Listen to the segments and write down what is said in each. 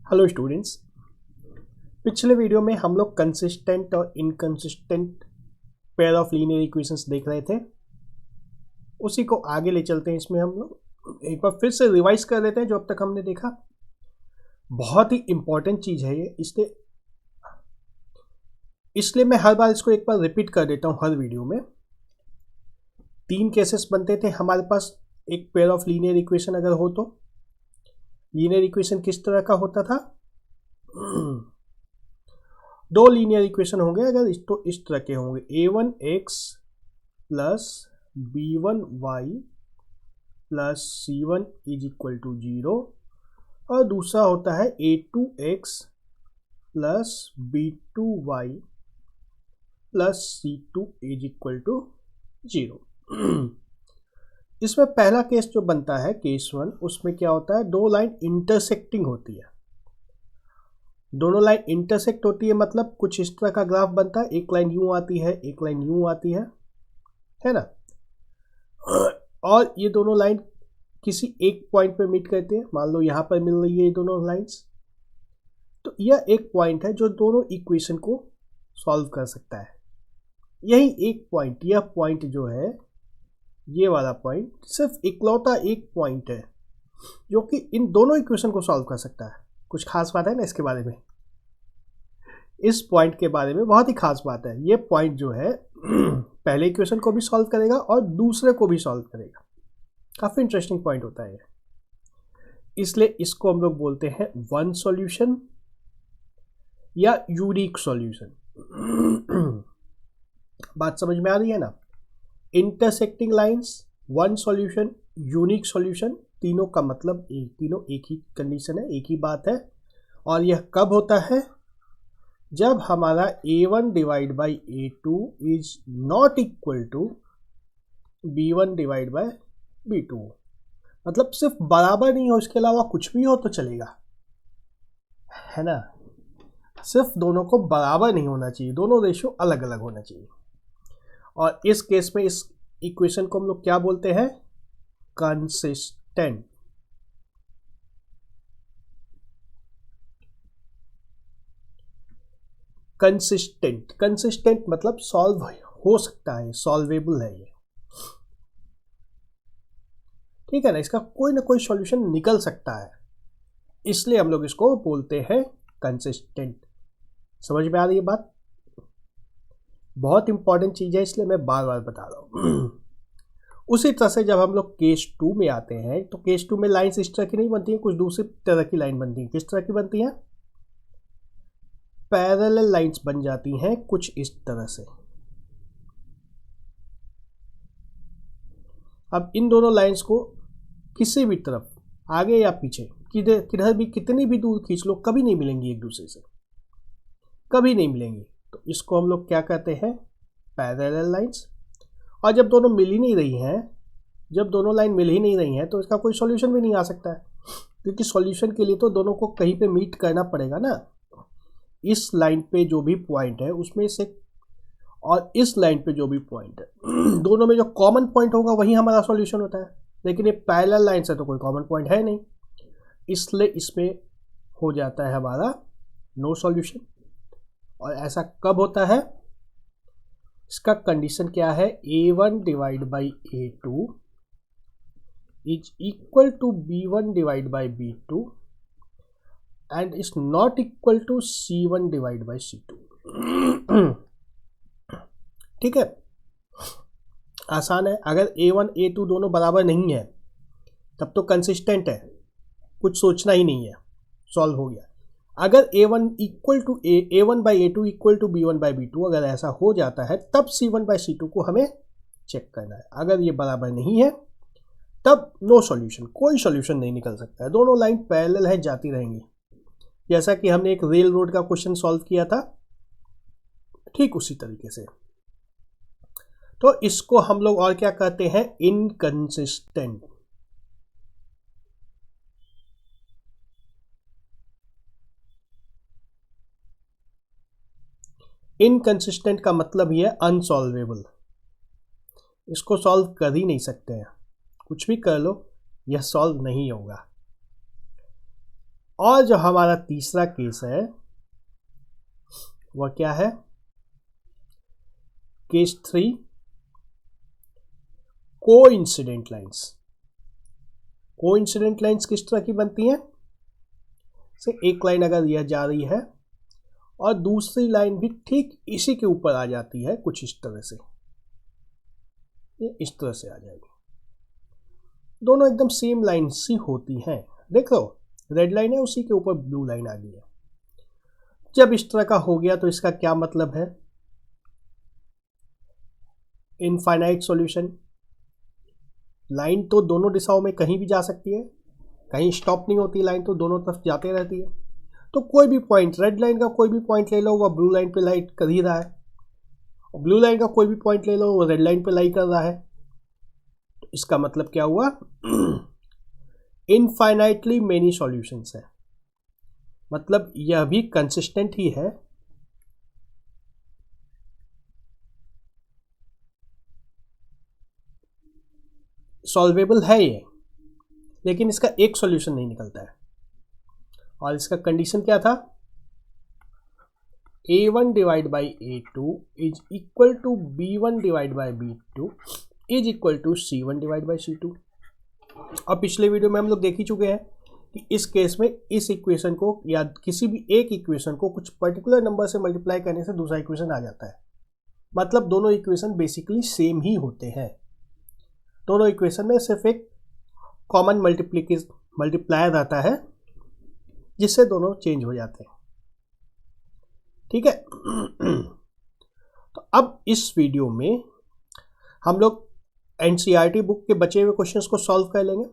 Hello students. पिछले video में हम लोग कंसिस्टेंट और inconsistent pair of linear equations देख रहे थे। उसी को आगे ले चलते हैं। इसमें हम लोग एक बार फिर से रिवाइज कर लेते हैं जो अब तक हमने देखा। बहुत ही इंपॉर्टेंट चीज़ है ये, इसलिए मैं हर बार इसको एक बार रिपीट कर देता हूँ हर वीडियो में। 3 केसेस बनते थे हमारे पास। एक पेयर ऑफ लीनियर इक्वेशन अगर हो तो लीनियर इक्वेशन किस तरह का होता था? 2 लीनियर इक्वेशन होंगे अगर तो इस तरह के होंगे, a1x plus b1y plus c1 is equal to 0, और दूसरा होता है a2x plus b2y plus c2 is equal to 0। इसमें पहला केस जो बनता है केस 1, उसमें क्या होता है, 2 लाइन इंटरसेक्टिंग होती है। दोनों लाइन इंटरसेक्ट होती है मतलब कुछ इस तरह का ग्राफ बनता है। एक लाइन यूं आती है, एक लाइन यूं आती है ना। और ये दोनों लाइन किसी एक पॉइंट पे मीट करते हैं। मान लो यहाँ पर मिल रही है ये दोनों लाइंस, तो यह एक पॉइंट है जो दोनों इक्वेशन को सॉल्व कर सकता है। यही एक पॉइंट, यह पॉइंट जो है, ये वाला पॉइंट सिर्फ इकलौता एक पॉइंट है जो कि इन दोनों इक्वेशन को सॉल्व कर सकता है। कुछ खास बात है ना इसके बारे में, इस पॉइंट के बारे में बहुत ही खास बात है। ये पॉइंट जो है पहले इक्वेशन को भी सॉल्व करेगा और दूसरे को भी सॉल्व करेगा। काफ़ी इंटरेस्टिंग पॉइंट होता है ये, इसलिए इसको हम लोग बोलते हैं वन सॉल्यूशन या यूनिक सॉल्यूशन। बात समझ में आ रही है ना? Intersecting lines, one solution, unique solution, तीनों का मतलब तीनों एक ही कंडीशन है, एक ही बात है। और यह कब होता है? जब हमारा a1 divide by a2 is not equal to b1 divide by b2। मतलब सिर्फ बराबर नहीं हो, इसके अलावा कुछ भी हो तो चलेगा, है ना। सिर्फ दोनों को बराबर नहीं होना चाहिए, दोनों रेशियो अलग अलग होना चाहिए। और इस केस में इस इक्वेशन को हम लोग क्या बोलते हैं? कंसिस्टेंट। कंसिस्टेंट मतलब सॉल्व हो सकता है, सॉल्वेबल है ये, ठीक है ना। इसका कोई ना कोई सॉल्यूशन निकल सकता है, इसलिए हम लोग इसको बोलते हैं कंसिस्टेंट। समझ में आ रही है बात? बहुत इंपॉर्टेंट चीज है, इसलिए मैं बार बार बता रहा हूँ। उसी तरह से जब हम लोग केस 2 में आते हैं तो केस 2 में लाइंस इस तरह की नहीं बनती है, कुछ दूसरी तरह की लाइन बनती है। किस तरह की बनती है? पैरेलल लाइंस बन जाती हैं कुछ इस तरह से। अब इन दोनों लाइंस को किसी भी तरफ, आगे या पीछे, किधर भी कितनी भी दूर खींच लो, कभी नहीं मिलेंगी एक दूसरे से, कभी नहीं मिलेंगी। तो इसको हम लोग क्या कहते हैं? Parallel lines. और जब दोनों मिल ही नहीं रही हैं, जब दोनों लाइन मिल ही नहीं रही हैं, तो इसका कोई सॉल्यूशन भी नहीं आ सकता है, क्योंकि सॉल्यूशन के लिए तो दोनों को कहीं पे मीट करना पड़ेगा ना। इस लाइन पे जो भी पॉइंट है उसमें से, और इस लाइन पे जो भी पॉइंट है, दोनों में जो कॉमन पॉइंट होगा वही हमारा सॉल्यूशन होता है। लेकिन ये पैरेलल लाइन से तो कोई कॉमन पॉइंट है नहीं, इसलिए इसमें हो जाता है हमारा नो सॉल्यूशन। और ऐसा कब होता है? इसका कंडीशन क्या है? a1 divide by a2 is equal to b1 divide by b2 and is not equal to c1 divide by c2। ठीक है, आसान है। अगर a1 a2 दोनों बराबर नहीं है तब तो कंसिस्टेंट है, कुछ सोचना ही नहीं है, सॉल्व हो गया। अगर a1 equal to a1 by a2 equal to b1 by b2 अगर ऐसा हो जाता है, तब c1 बाई c2 को हमें चेक करना है। अगर ये बराबर नहीं है तब नो सॉल्यूशन, कोई सॉल्यूशन नहीं निकल सकता है। दोनों लाइन पैरेलल है, जाती रहेंगी। जैसा कि हमने एक रेल रोड का क्वेश्चन सॉल्व किया था, ठीक उसी तरीके से। तो इसको हम लोग और क्या कहते हैं? इनकंसिस्टेंट। इनकंसिस्टेंट का मतलब ही है अनसॉल्वेबल। इसको सॉल्व कर ही नहीं सकते हैं, कुछ भी कर लो यह सॉल्व नहीं होगा। और जो हमारा तीसरा केस है वह क्या है, case 3, coincident lines. Coincident lines किस तरह की बनती हैं, से एक लाइन अगर यह जा रही है और दूसरी लाइन भी ठीक इसी के ऊपर आ जाती है, कुछ इस तरह से, ये इस तरह से आ जाएगी, दोनों एकदम सेम लाइन सी होती हैं। देखो रेड लाइन है, उसी के ऊपर ब्लू लाइन आ गई है। जब इस तरह का हो गया तो इसका क्या मतलब है, इनफाइनाइट सॉल्यूशन। लाइन तो दोनों दिशाओं में कहीं भी जा सकती है, कहीं स्टॉप नहीं होती लाइन, तो दोनों तरफ जाते रहती है। तो कोई भी पॉइंट, रेड लाइन का कोई भी पॉइंट ले लो, वह ब्लू लाइन पे लाई कर ही रहा है, और ब्लू लाइन का कोई भी पॉइंट ले लो, वो रेड लाइन पे लाई कर रहा है। तो इसका मतलब क्या हुआ, इनफाइनाइटली मेनी सॉल्यूशंस है, मतलब यह भी कंसिस्टेंट ही है। सॉल्वेबल है ये, लेकिन इसका एक सॉल्यूशन नहीं निकलता है। और इसका कंडीशन क्या था, a1 divide by a2 is equal to b1 divide by b2 is equal to c1 divide by c2। और पिछले वीडियो में हम लोग देख ही चुके हैं कि इस केस में इस इक्वेशन को या किसी भी एक इक्वेशन को कुछ पर्टिकुलर नंबर से मल्टीप्लाई करने से दूसरा इक्वेशन आ जाता है, मतलब दोनों इक्वेशन बेसिकली सेम ही होते हैं। दोनों इक्वेशन में सिर्फ एक कॉमन मल्टीप्लायर आता है जिससे दोनों चेंज हो जाते हैं, ठीक है। तो अब इस वीडियो में हम लोग एनसीईआरटी बुक के बचे हुए क्वेश्चंस को सॉल्व कर लेंगे।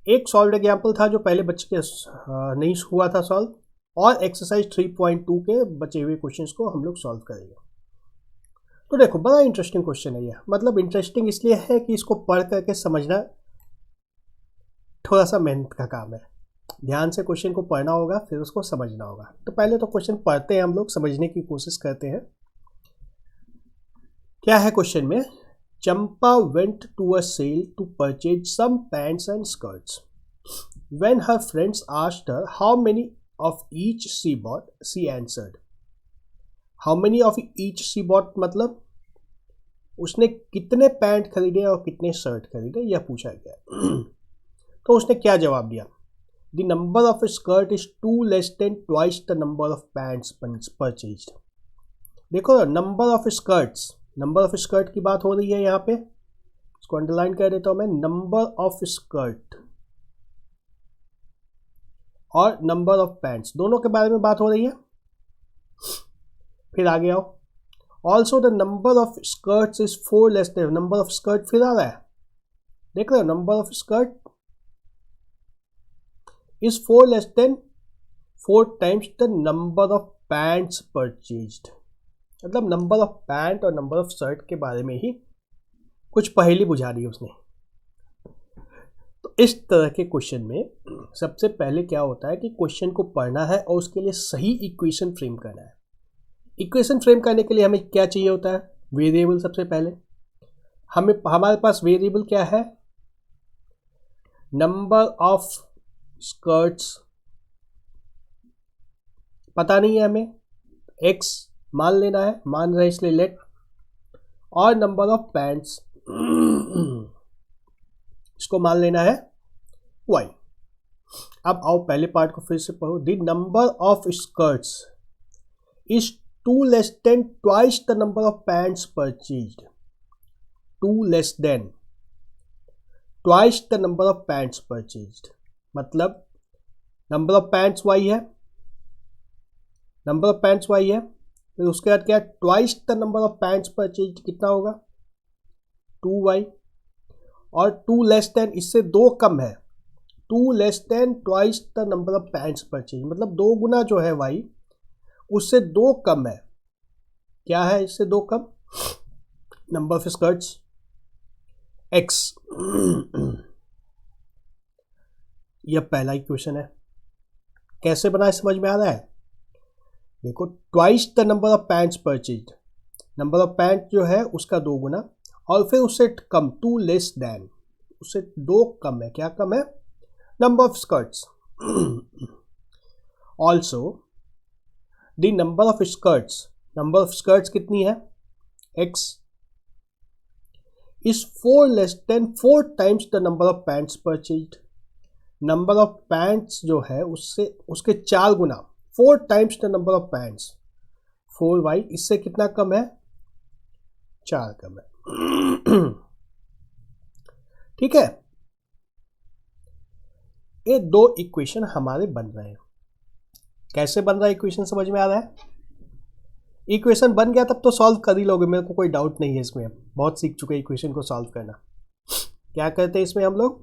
एक सॉल्व एग्जाम्पल था जो पहले बच्चे के नहीं हुआ था सॉल्व, और एक्सरसाइज 3.2 के बचे हुए क्वेश्चंस को हम लोग सॉल्व करेंगे। तो देखो बड़ा इंटरेस्टिंग क्वेश्चन है यह, मतलब इंटरेस्टिंग इसलिए है कि इसको पढ़ करके समझना थोड़ा सा मेहनत का काम है। ध्यान से क्वेश्चन को पढ़ना होगा, फिर उसको समझना होगा। तो पहले तो क्वेश्चन पढ़ते हैं हम लोग, समझने की कोशिश करते हैं। क्या है क्वेश्चन में, Champa went to a sale to purchase some pants and skirts. When her friends asked her how many of each she bought, she answered. How many of each she bought मतलब उसने कितने पैंट खरीदे और कितने shirt खरीदे, यह पूछा गया। तो उसने क्या जवाब दिया, the number of skirt is two less than twice the number of pants purchased. देखो number of skirts, number of skirt की बात हो रही है यहाँ पे, इसको अंडरलाइन कर देता हूँ मैं, नंबर ऑफ स्कर्ट और नंबर ऑफ पैंट्स दोनों के बारे में बात हो रही है। फिर आगे आओ, also the number of skirts is 4 less than, number of skirt फिर आ रहा है, देख रहे हो, number of skirt is 4 less than 4 times the number of pants purchased। मतलब नंबर ऑफ पैंट और नंबर ऑफ शर्ट के बारे में ही कुछ पहेली बुझा दी उसने। तो इस तरह के क्वेश्चन में सबसे पहले क्या होता है कि क्वेश्चन को पढ़ना है और उसके लिए सही इक्वेशन फ्रेम करना है। इक्वेशन फ्रेम करने के लिए हमें क्या चाहिए होता है, वेरिएबल। सबसे पहले हमारे पास वेरिएबल क्या है, नंबर ऑफ स्कर्ट्स पता नहीं है हमें, x मान लेना है, मान रहे इसलिए लेट, और नंबर ऑफ पैंट्स इसको मान लेना है y। अब आओ पहले पार्ट को फिर से पढ़ो, the number of skirts is 2 less than twice the number of pants purchased. 2 less than twice the number of pants purchased, मतलब नंबर ऑफ पैंट्स वाई है, नंबर ऑफ पैंट्स वाई है, फिर उसके बाद क्या, twice the number of pants purchase कितना होगा, 2y, और 2 लेस देन इससे 2 कम है, 2 less than twice the number of pants purchase, मतलब 2 गुना जो है y उससे 2 कम है। क्या है इससे 2 कम, नंबर ऑफ स्कर्ट्स x। यह पहला इक्वेशन है, कैसे बना समझ में आ रहा है। देखो twice the number of pants purchased, number of pant जो है उसका 2 गुना, और फिर उससे कम 2 लेस देन, उससे 2 कम है, क्या कम है, number of skirts. Also the number of skirts कितनी है, x is 4 times the number of pants purchased. Number of pants जो है उससे उसके 4 गुना, 4 times the number of pants, 4y इससे कितना कम है, 4 कम है। ठीक है, ये 2 इक्वेशन हमारे बन रहे हैं। कैसे बन रहा है इक्वेशन, समझ में आ रहा है? इक्वेशन बन गया तब तो सॉल्व कर ही लोगे, मेरे को कोई डाउट नहीं है इसमें, बहुत सीख चुके इक्वेशन को सॉल्व करना। क्या करते हैं इसमें हम लोग,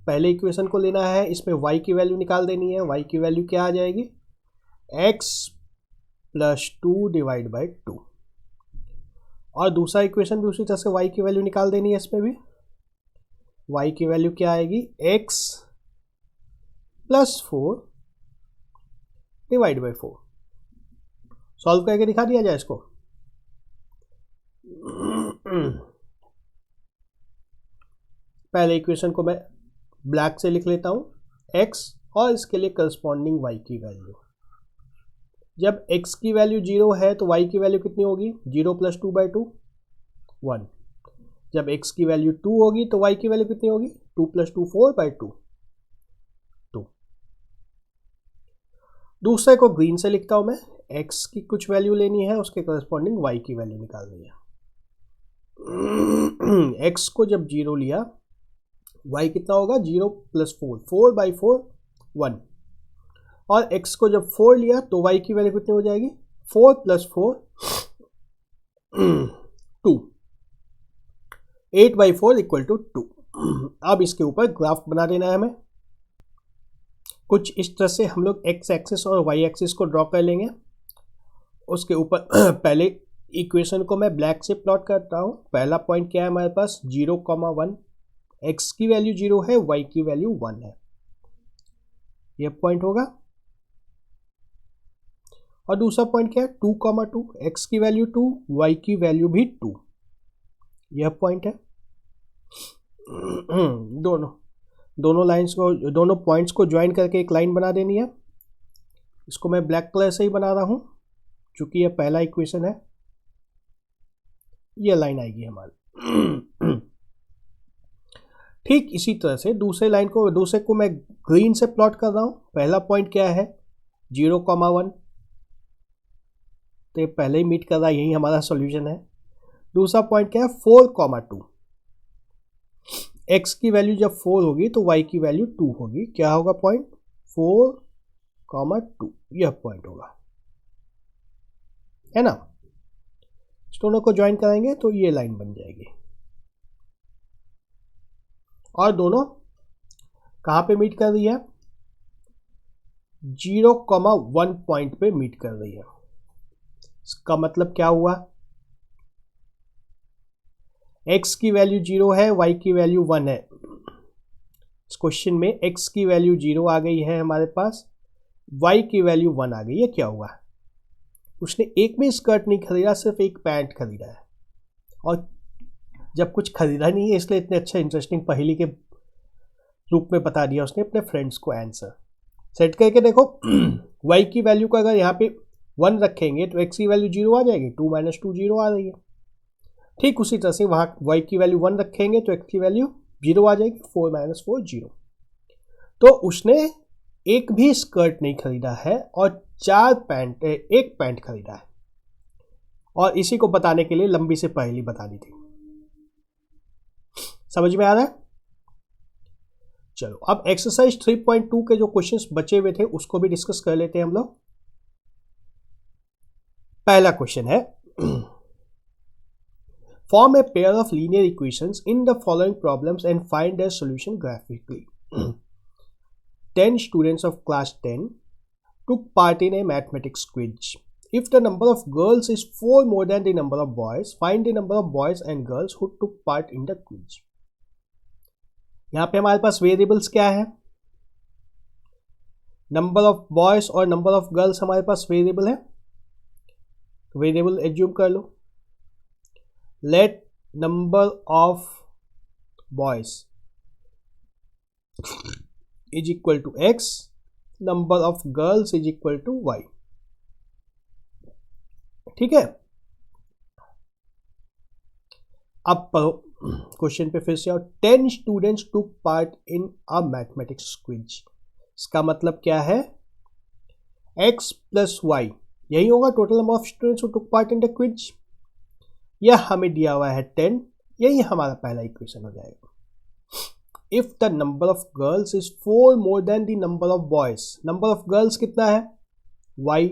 पहले इक्वेशन को लेना है, इसमें y की वैल्यू निकाल देनी है। y की वैल्यू क्या आ जाएगी, x + 2 डिवाइड बाई 2। और दूसरा इक्वेशन भी उसी तरह से y की वैल्यू निकाल देनी है, इसमें भी y की वैल्यू क्या आएगी, x + 4 डिवाइड बाई 4। सॉल्व करके दिखा दिया जाए इसको। पहले इक्वेशन को मैं ब्लैक से लिख लेता हूं, x और इसके लिए करस्पॉन्डिंग y की वैल्यू। जब x की वैल्यू 0 है तो y की वैल्यू कितनी होगी, 0 + 2/2 1। जब x की वैल्यू 2 होगी तो y की वैल्यू कितनी होगी, 2 + 2 4/2 2। दूसरे को ग्रीन से लिखता हूं मैं, x की कुछ वैल्यू लेनी है, उसके करस्पॉन्डिंग y की वैल्यू निकालनी है। x को जब 0 लिया, y कितना होगा, 0 + 4 4/4 1। और x को जब 4 लिया तो y की वैल्यू कितनी हो जाएगी, 4 + 4 2 8/4 = 2। अब इसके ऊपर ग्राफ बना देना है हमें। कुछ इस तरह से हम लोग x एक्सिस और y एक्सिस को ड्रॉ कर लेंगे। उसके ऊपर पहले इक्वेशन को मैं ब्लैक से प्लॉट करता हूँ। पहला पॉइंट क्या है हमारे पास, 0, 1, x की वैल्यू 0 है, y की वैल्यू 1 है, यह पॉइंट होगा। और दूसरा पॉइंट क्या है, 2, 2, x की वैल्यू 2, y की वैल्यू भी 2, यह पॉइंट है। दोनों लाइंस को, दोनों पॉइंट्स को ज्वाइन करके एक लाइन बना देनी है। इसको मैं ब्लैक कलर से ही बना रहा हूं क्योंकि यह पहला इक्वेशन है। यह लाइन आएगी हमारी। ठीक इसी तरह से दूसरे को मैं ग्रीन से प्लॉट कर रहा हूं। पहला पॉइंट क्या है, 0, 1, तो ये पहले ही मीट कर रहा है, यही हमारा सॉल्यूशन है। दूसरा पॉइंट क्या है, 4, 2। x की वैल्यू जब 4 होगी तो y की वैल्यू 2 होगी। क्या होगा पॉइंट, 4, 2, यह पॉइंट होगा, है ना। इस दोनों को ज्वाइन कराएंगे तो ये लाइन बन जाएगी। और दोनों कहां पे मीट कर रही है, 0, 1 पॉइंट पे मीट कर रही है। इसका मतलब क्या हुआ, x की वैल्यू 0 है, y की वैल्यू 1 है। इस क्वेश्चन में x की वैल्यू 0 आ गई है हमारे पास, y की वैल्यू 1 आ गई है। क्या हुआ, उसने एक भी स्कर्ट नहीं खरीदा, सिर्फ एक पैंट खरीदा है। और जब कुछ खरीदा नहीं है इसलिए इतने अच्छा इंटरेस्टिंग पहेली के रूप में बता दिया उसने अपने फ्रेंड्स को आंसर। सेट करके देखो, y की वैल्यू को अगर यहाँ पे 1 रखेंगे तो x की वैल्यू 0 आ जाएगी, 2 - 2 0 आ रही है। ठीक उसी तरह से वहाँ y की वैल्यू 1 रखेंगे तो x की वैल्यू 0 आ जाएगी, 4 - 4 0। तो उसने एक भी स्कर्ट नहीं खरीदा है और एक पैंट खरीदा है। और इसी को बताने के लिए लंबी से पहेली बता दी थी। समझ में आ रहा है? चलो अब एक्सरसाइज 3.2 के जो क्वेश्चंस बचे हुए थे उसको भी डिस्कस कर लेते हैं हम लोग। पहला क्वेश्चन है, form a pair of linear equations in the following problems and find their solution graphically. 10 students of class 10 took part in a mathematics quiz. If the number of girls is 4 more than the number of boys, find the number of boys and girls who took part in the quiz. यहाँ पे हमारे पास variables क्या है, number of boys और number of girls हमारे पास variable है। Variable assume कर लो, let number of boys is equal to x number of girls is equal to y. ठीक है, अब क्वेश्चन पे फिर से आओ। 10 students took part in a mathematics quiz. इसका मतलब क्या है, x प्लस वाई, यही होगा total number of students who took part in the quiz. यह हमें दिया हुआ है 10, यही हमारा पहला इक्वेशन हो जाएगा। If the number of girls is 4 more than the number of boys, number of girls कितना है y,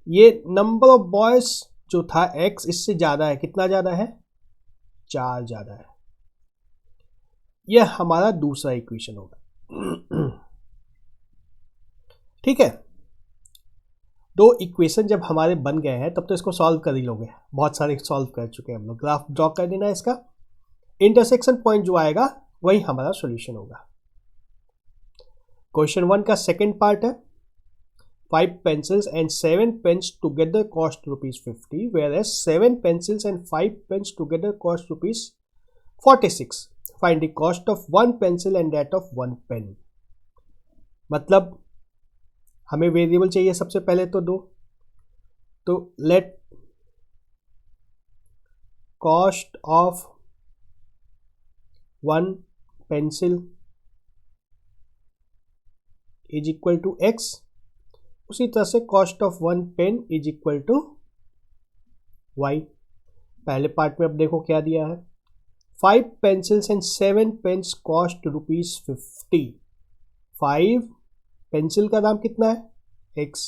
ये नंबर ऑफ बॉयज जो था x, इससे ज्यादा है, कितना ज्यादा है 4 ज्यादा है। यह हमारा दूसरा इक्वेशन होगा। ठीक है, दो इक्वेशन जब हमारे बन गए हैं तब तो इसको सॉल्व कर ही लोगे, बहुत सारे सॉल्व कर चुके हैं हम लोग। ग्राफ ड्रॉ कर देना, इसका इंटरसेक्शन पॉइंट जो आएगा वही हमारा सॉल्यूशन होगा। क्वेश्चन 1 का सेकंड पार्ट है, 5 pencils and 7 pens together cost ₹50, whereas 7 pencils and 5 pens together cost ₹46. Find the cost of 1 pencil and that of 1 pen. मतलब हमें वेरिएबल चाहिए सबसे पहले तो दो, तो let cost of 1 pencil is equal to x, उसी तरह से cost of 1 pen is equal to y। पहले पार्ट में अब देखो क्या दिया है, 5 pencils and 7 pens cost ₹50। 5 pencil का दाम कितना है x,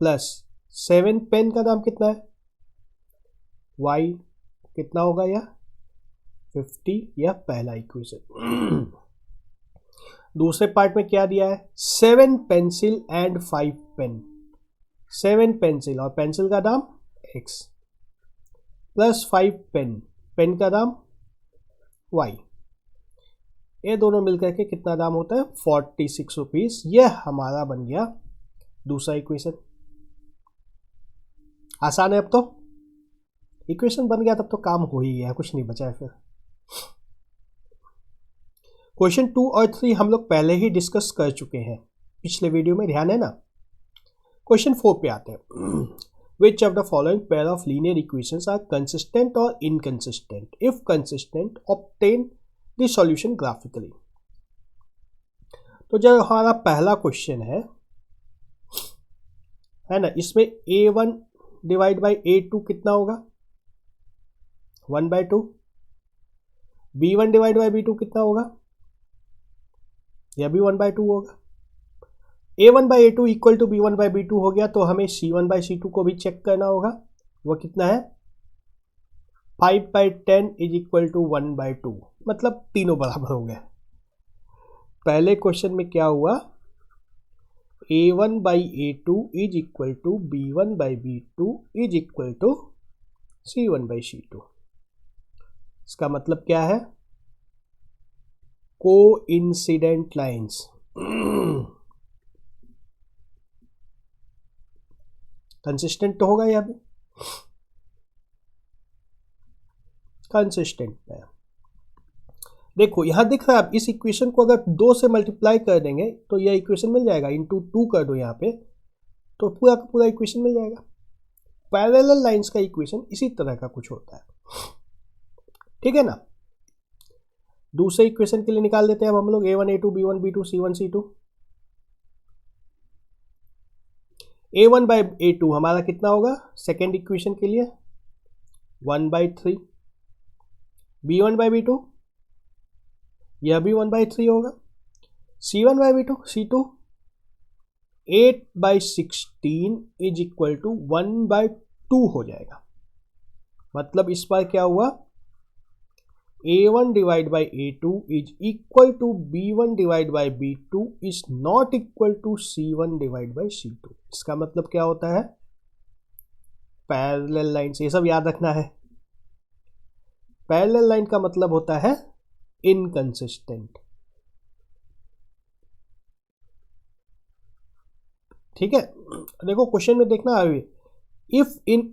प्लस 7 पेन का दाम कितना है y, कितना होगा यह 50। यह पहला इक्वेशन। दूसरे पार्ट में क्या दिया है, 7 पेंसिल एंड 5 पेन, 7 पेंसिल और पेंसिल का दाम x, प्लस 5 पेन, पेन का दाम y, ये दोनों मिलकर के कितना दाम होता है ₹46। यह हमारा बन गया दूसरा इक्वेशन। आसान है, अब तो इक्वेशन बन गया, तब तो काम हो ही गया, कुछ नहीं बचा है फिर। क्वेश्चन 2 और 3 हम लोग पहले ही डिस्कस कर चुके हैं पिछले वीडियो में, ध्यान है ना। क्वेश्चन 4 पे आते हैं। Which of the following pair of linear equations are consistent और inconsistent? If consistent obtain the solution graphically. तो जो हमारा पहला क्वेश्चन है ना, इसमें a1 डिवाइड बाई a2 कितना होगा 1/2, b1 डिवाइड बाई b2 कितना होगा, यह भी 1/2 होगा। a1 by a2 equal to b1 by b2 हो गया, तो हमें c1 बाई c2 को भी चेक करना होगा, वो कितना है 5/10 इज इक्वल टू 1/2, मतलब तीनों बराबर हो गए। पहले क्वेश्चन में क्या हुआ, a1 by a2 is equal to b1 by b2 is equal to c1 by c2। इसका मतलब क्या है, कोइंसिडेंट लाइंस। कंसिस्टेंट तो होगा, यहां पे कंसिस्टेंट है। देखो यहां दिख रहा है, इस इक्वेशन को अगर 2 से मल्टीप्लाई कर देंगे तो यह इक्वेशन मिल जाएगा, इंटू 2 कर दो यहाँ पे तो पूरा का पूरा इक्वेशन मिल जाएगा। पैरेलल लाइंस का इक्वेशन इसी तरह का कुछ होता है, ठीक है ना। दूसरे इक्वेशन के लिए निकाल देते हैं अब हम लोग, a1 a2 b1 b2 c1 c2। a1 by a2 हमारा कितना होगा सेकेंड इक्वेशन के लिए 1/3, b1 बाई b2 यह भी 1/3 होगा, c1 by b2 c2 8/16 is equal to 1/2 हो जाएगा। मतलब इस बार क्या हुआ, a1 divide by a2 is equal to b1 divide by b2 is not equal to c1 divide by c2। इसका मतलब क्या होता है, पैरेलल लाइन से, ये सब याद रखना है। पैरेलल लाइन का मतलब होता है इनकंसिस्टेंट, ठीक है। देखो क्वेश्चन में देखना अभी,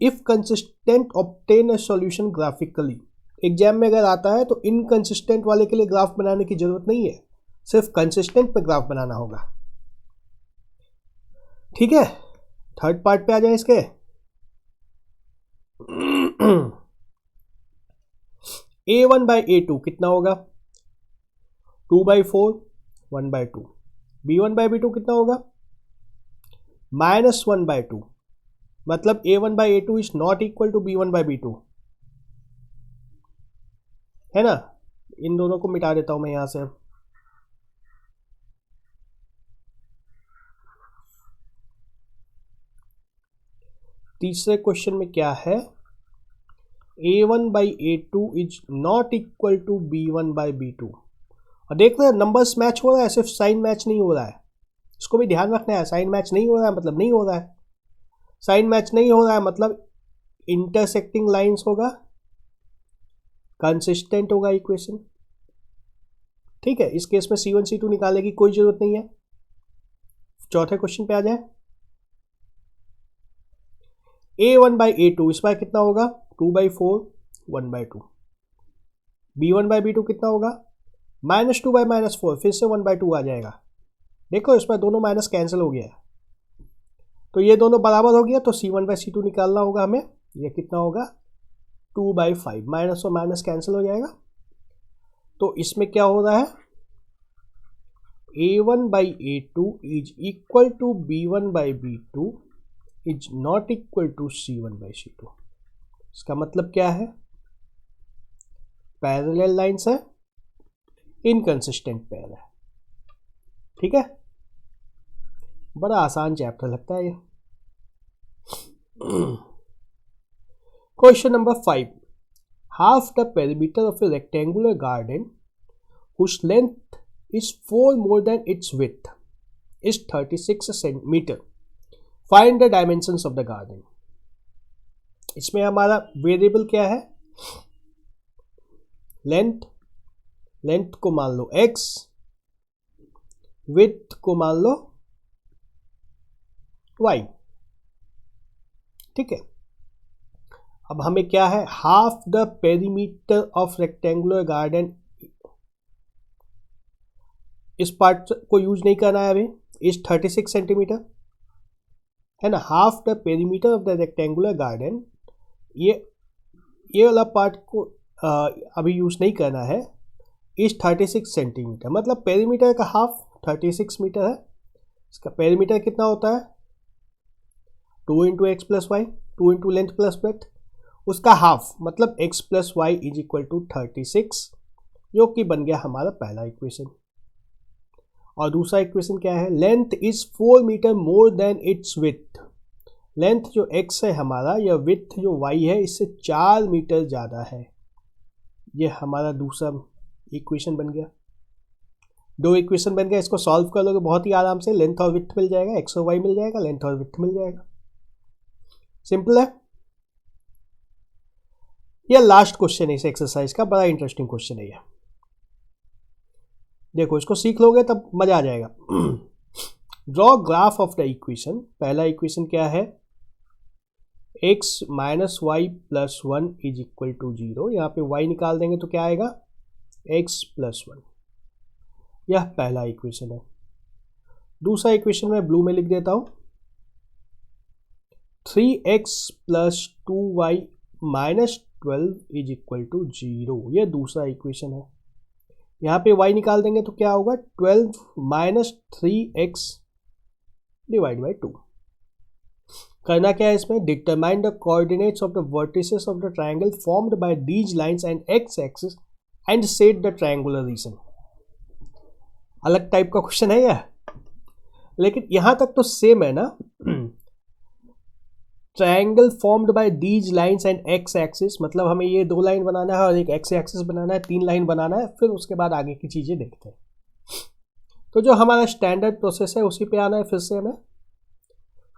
if consistent obtain a solution graphically. Exam में अगर आता है तो इनकंसिस्टेंट वाले के लिए ग्राफ बनाने की जरूरत नहीं है, सिर्फ कंसिस्टेंट पे ग्राफ बनाना होगा। ठीक है, थर्ड पार्ट पे आ जाए इसके। A1/A2 कितना होगा? 2/4 1/2। B1/B2 कितना होगा? -1/2। मतलब A1/A2 is not equal to B1/B2, है ना। इन दोनों को मिटा देता हूं मैं यहां से। तीसरे क्वेश्चन में क्या है? A1/A2 is not equal to B1/B2। और देख रहे हैं नंबर्स मैच हो रहा है, सिर्फ साइन मैच नहीं हो रहा है। इसको भी ध्यान रखना है। साइन मैच नहीं हो रहा है मतलब नहीं हो रहा है। साइन मैच नहीं हो रहा है मतलब इंटरसेक्टिंग लाइंस होगा, कंसिस्टेंट होगा इक्वेशन। ठीक है, इस केस में C1 C2 निकालने की कोई जरूरत नहीं है। चौथे क्वेश्चन पे आ जाए। A1/A2 इस बार कितना होगा? 2/4 1/2। B1/B2 कितना होगा? -2/-4, फिर से 1/2 आ जाएगा। देखो इस पर दोनों माइनस कैंसिल हो गया है, तो ये दोनों बराबर हो गया, तो C1/C2 निकालना होगा हमें। ये कितना होगा? 2/5। माइनस और माइनस कैंसिल हो जाएगा। तो इसमें क्या हो रहा है? A1/A2 is equal to B1/B2 is not equal to C1/C2। इसका मतलब क्या है? पैरेलल लाइंस है, इनकंसिस्टेंट पेयर है। ठीक है, बड़ा आसान चैप्टर लगता है ये। Question number 5। Half the perimeter of a rectangular garden whose length is 4 more than its width is 36 centimeter. Find the dimensions of the garden. इसमें हमारा वेरिएबल क्या है? लेंथ को मान लो x, विड्थ को मान लो y। ठीक है, अब हमें क्या है? Half the perimeter of rectangular garden. इस पार्ट को यूज नहीं करना है अभी। इज 36 सेंटीमीटर, है ना। Half the perimeter of the rectangular garden, ये वाला पार्ट को अभी यूज नहीं करना है। इज 36 सेंटीमीटर मतलब पेरीमीटर का हाफ 36 मीटर है। इसका पेरीमीटर कितना होता है? 2 into x plus y, 2 into length plus breadth. उसका हाफ मतलब x plus Y is equal to 36, जो कि बन गया हमारा पहला इक्वेशन। और दूसरा इक्वेशन क्या है? Length is 4 metre more than its width. Length जो x है हमारा, या विड्थ जो y है, इससे 4 मीटर ज़्यादा है। ये हमारा दूसरा इक्वेशन बन गया। दो इक्वेशन बन गया, इसको सॉल्व कर लोगे बहुत ही आराम से। लेंथ और विड्थ मिल जाएगा, x और y मिल जाएगा, लेंथ और विड्थ मिल जाएगा। सिंपल है। यह लास्ट क्वेश्चन है इस एक्सरसाइज का, बड़ा इंटरेस्टिंग क्वेश्चन है ये। देखो इसको सीख लोगे तब मजा आ जाएगा। Draw graph of the equation. पहला इक्वेशन क्या है? x minus y plus 1 is equal to 0। यहाँ पे y निकाल देंगे तो क्या आएगा? x plus 1। यह पहला इक्वेशन है। दूसरा इक्वेशन मैं ब्लू में लिख देता हूँ। 3x plus 2y minus 12 is equal to 0। यह दूसरा इक्वेशन है। यहाँ पे y निकाल देंगे तो क्या होगा? 12 माइनस 3x डिवाइड बाई 2। करना क्या है इसमें? Determine the coordinates of the vertices of the triangle formed by these lines and x axis and set the triangular region. अलग टाइप का क्वेश्चन है यह, लेकिन यहां तक तो सेम है ना। Triangle formed by these lines and x axis मतलब हमें ये 2 लाइन बनाना है और एक एक्स एक्सिस बनाना है, 3 लाइन बनाना है, फिर उसके बाद आगे की चीजें देखते हैं। तो जो हमारा स्टैंडर्ड प्रोसेस है उसी पे आना है। फिर से हमें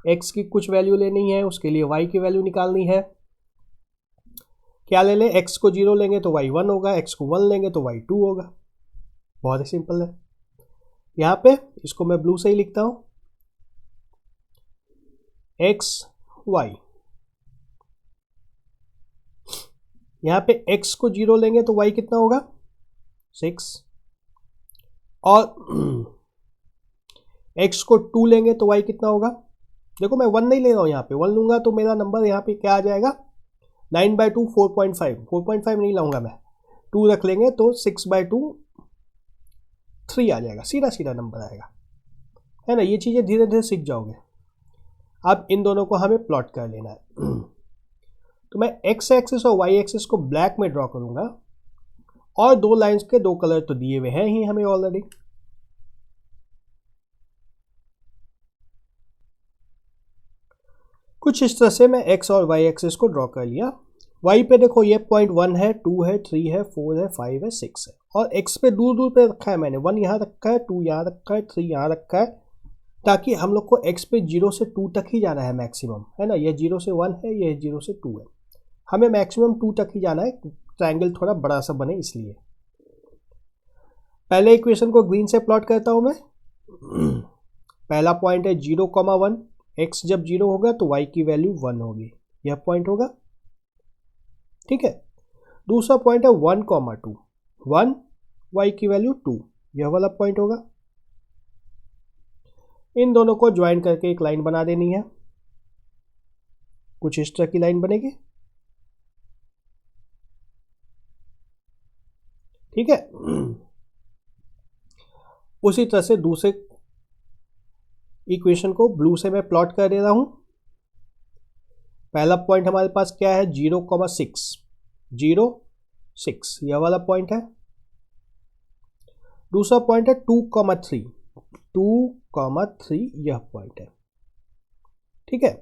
x की कुछ वैल्यू लेनी है, उसके लिए y की वैल्यू निकालनी है। क्या ले लें? x को 0 लेंगे तो y 1 होगा, x को 1 लेंगे तो y 2 होगा। बहुत ही सिंपल है। यहाँ पे इसको मैं ब्लू से ही लिखता हूँ, x y। यहाँ पे x को 0 लेंगे तो y कितना होगा? 6। और x को 2 लेंगे तो y कितना होगा? देखो मैं 1 नहीं ले रहा हूँ, यहाँ पे 1 लूँगा तो मेरा नंबर यहाँ पे क्या आ जाएगा? 9/2 4.5 नहीं लाऊंगा मैं, 2 रख लेंगे तो 6/2 3 आ जाएगा, सीधा सीधा नंबर आएगा, है ना। ये चीज़ें धीरे धीरे सीख जाओगे। अब इन दोनों को हमें प्लॉट कर लेना है। तो मैं x एक्सिस और y एक्सिस को ब्लैक में ड्रॉ करूंगा, और दो लाइंस के दो कलर तो दिए हुए हैं ही हमें ऑलरेडी। कुछ इस तरह से मैं x और y एक्सिस को ड्रॉ कर लिया। y पे देखो ये पॉइंट 1 है, 2 है, 3 है, 4 है, 5 है, 6 है, और x पे दूर दूर पे रखा है मैंने, 1 यहाँ रखा है, 2 यहाँ रखा है, 3 यहाँ रखा है, ताकि हम लोग को x पे 0 से 2 तक ही जाना है मैक्सिमम, है ना। ये 0 से 1 है, ये 0 से 2 है, हमें मैक्सिमम 2 तक ही जाना है, ट्रायंगल थोड़ा बड़ा सा बने इसलिए। पहले इक्वेशन को ग्रीन से प्लॉट करता हूं मैं। पहला पॉइंट है 0,1, x जब 0 होगा तो y की वैल्यू 1 होगी, यह पॉइंट होगा, ठीक है। दूसरा पॉइंट है 1,2, 1 y की वैल्यू 2, यह वाला पॉइंट होगा। इन दोनों को ज्वाइन करके एक लाइन बना देनी है, कुछ इस तरह की लाइन बनेगी, ठीक है। उसी तरह से दूसरे इक्वेशन को ब्लू से मैं प्लॉट कर दे रहा हूं। पहला पॉइंट हमारे पास क्या है? 0,6, 0,6 यह वाला पॉइंट है। दूसरा पॉइंट है 2,3, 2,3 यह पॉइंट है, ठीक है।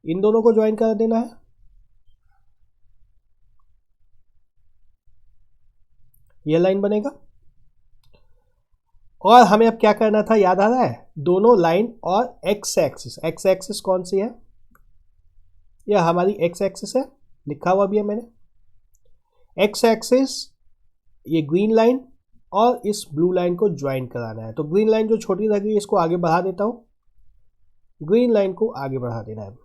इन दोनों को ज्वाइन कर देना है, यह लाइन बनेगा। और हमें अब क्या करना था, याद आ रहा है? दोनों लाइन और x एक्सिस कौन सी है? यह हमारी x एक्सिस है, लिखा हुआ भी है मैंने। x एक्सिस ये ग्रीन लाइन और इस ब्लू लाइन को ज्वाइन कराना है। तो ग्रीन लाइन जो छोटी रह गई इसको आगे बढ़ा देता हूं, ग्रीन लाइन को आगे बढ़ा देना है।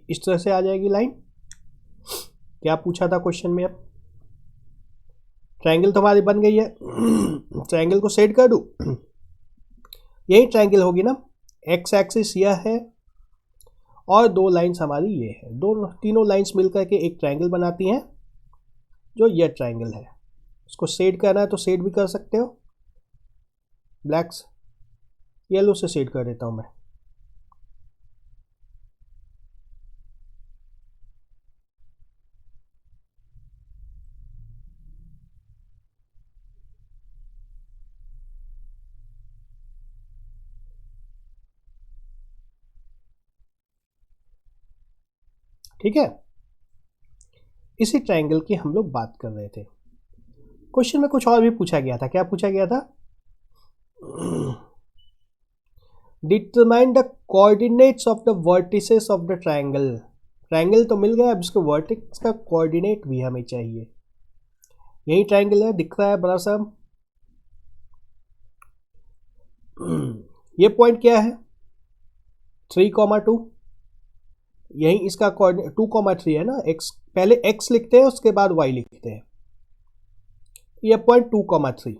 इस तरह से आ जाएगी लाइन। क्या पूछा था क्वेश्चन में? अब ट्रायंगल तो हमारी बन गई है, ट्रायंगल को सेट कर दूं, यही ट्रायंगल होगी ना। एक्स एक्सिस यह है और दो लाइंस हमारी ये है, दोनों तीनों लाइंस मिलकर के एक ट्रायंगल बनाती हैं, जो ये ट्रायंगल है। इसको सेट करना है तो सेट भी कर सकते हो, ब्लैक येलो से सेट कर देता हूं मैं। ठीक है, इसी ट्रायंगल की हम लोग बात कर रहे थे। क्वेश्चन में कुछ और भी पूछा गया था। क्या पूछा गया था? Determine the coordinates of the vertices of the triangle. Triangle तो मिल गया, अब इसके वर्टेक्स का कोऑर्डिनेट भी हमें चाहिए। यही ट्रायंगल है, दिख रहा है बड़ा सा। ये पॉइंट क्या है? 3,2, यही इसका कोऑर्डिनेट 2,3 है ना। x पहले x लिखते हैं उसके बाद y लिखते हैं। यह पॉइंट 2,3,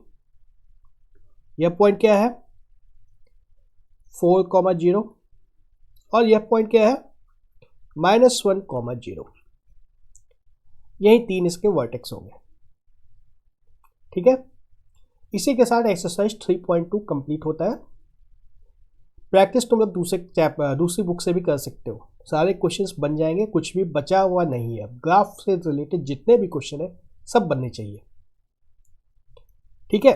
यह पॉइंट क्या है? 4,0, और यह पॉइंट क्या है? -1,0। यही तीन इसके वर्टेक्स होंगे, ठीक है। इसी के साथ एक्सरसाइज 3.2 कंप्लीट होता है। प्रैक्टिस तुम लोग दूसरी बुक से भी कर सकते हो, सारे क्वेश्चंस बन जाएंगे, कुछ भी बचा हुआ नहीं है। ग्राफ से रिलेटेड जितने भी क्वेश्चन है सब बनने चाहिए, ठीक है।